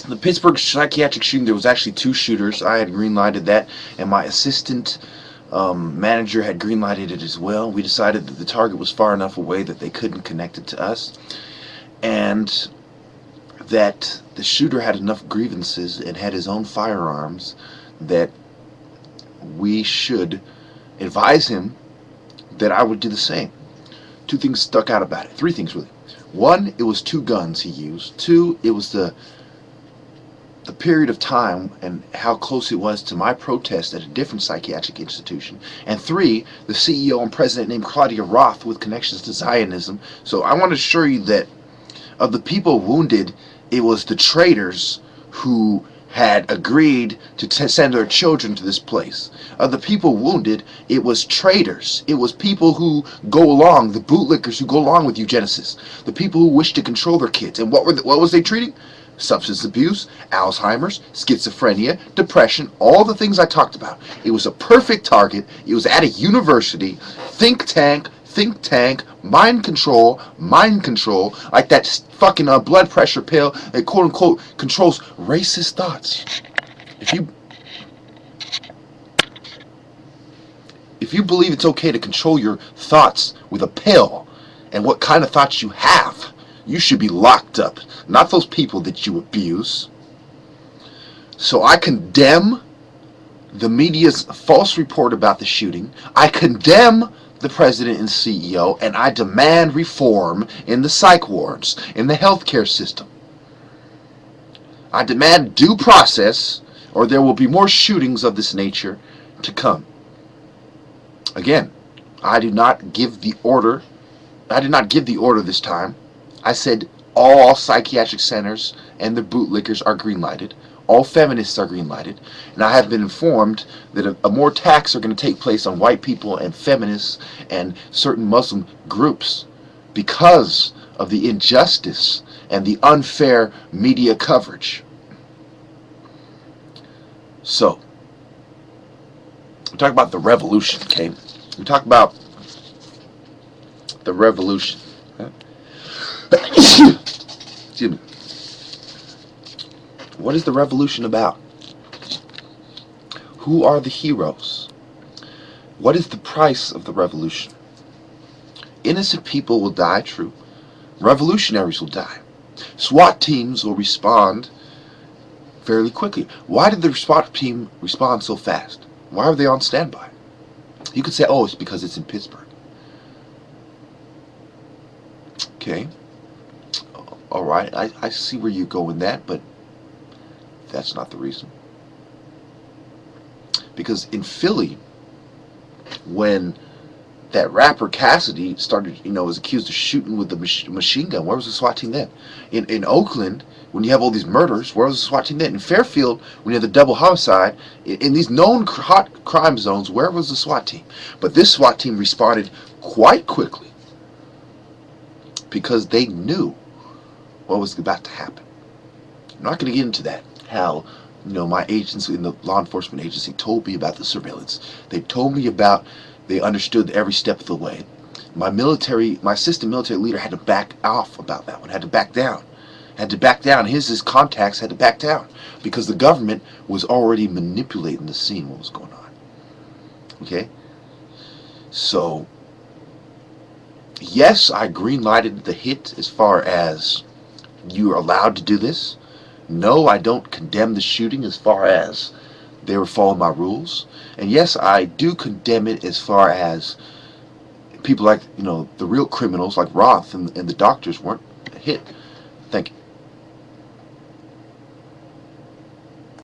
The Pittsburgh psychiatric shooting, there was actually two shooters. I had green-lighted that, and my assistant manager had green-lighted it as well. We decided that the target was far enough away that they couldn't connect it to us, and that the shooter had enough grievances and had his own firearms that we should advise him that I would do the same. Two things stuck out about it. Three things, really. One, it was two guns he used. Two, it was the period of time and how close it was to my protest at a different psychiatric institution. And three, the CEO and president named Claudia Roth with connections to Zionism. So I want to assure you that of the people wounded, it was the traitors who had agreed to send their children to this place. Of the people wounded, it was traitors. It was people who go along, the bootlickers who go along with eugenicists. The people who wish to control their kids. And what was they treating? Substance abuse, Alzheimer's, schizophrenia, depression, all the things I talked about. It was a perfect target. It was at a university, think tank, mind control, like that fucking blood pressure pill that quote unquote controls racist thoughts. If you believe it's okay to control your thoughts with a pill and what kind of thoughts you have, you should be locked up, not those people that you abuse. So I condemn the media's false report about the shooting. I condemn the president and CEO, and I demand reform in the psych wards, in the healthcare system. I demand due process, or there will be more shootings of this nature to come. Again, I did not give the order. I did not give the order this time. I said all psychiatric centers and the bootlickers are green-lighted. All feminists are green-lighted. And I have been informed that more attacks are going to take place on white people and feminists and certain Muslim groups because of the injustice and the unfair media coverage. So, we talk about the revolution, okay? We talk about the revolution. Excuse me. What is the revolution about? Who are the heroes? What is the price of the revolution? Innocent people will die, true. Revolutionaries will die. SWAT teams will respond fairly quickly. Why did the SWAT team respond so fast? Why were they on standby? You could say, oh, it's because it's in Pittsburgh. Okay. All right, I see where you go with that, but that's not the reason. Because in Philly, when that rapper Cassidy started, was accused of shooting with the machine gun, where was the SWAT team then? In Oakland, when you have all these murders, where was the SWAT team then? In Fairfield, when you have the double homicide, in these known hot crime zones, where was the SWAT team? But this SWAT team responded quite quickly because they knew what was about to happen. I'm not going to get into that, how my agency in the law enforcement agency told me about the surveillance. They told me about, they understood every step of the way. My assistant military leader had to back off about that one, had to back down. His contacts had to back down because the government was already manipulating the scene, what was going on. Okay? So, yes, I green-lighted the hit as far as you're allowed to do this. No, I don't condemn the shooting as far as they were following my rules. And yes, I do condemn it as far as people like, the real criminals like Roth and the doctors weren't hit. Thank you.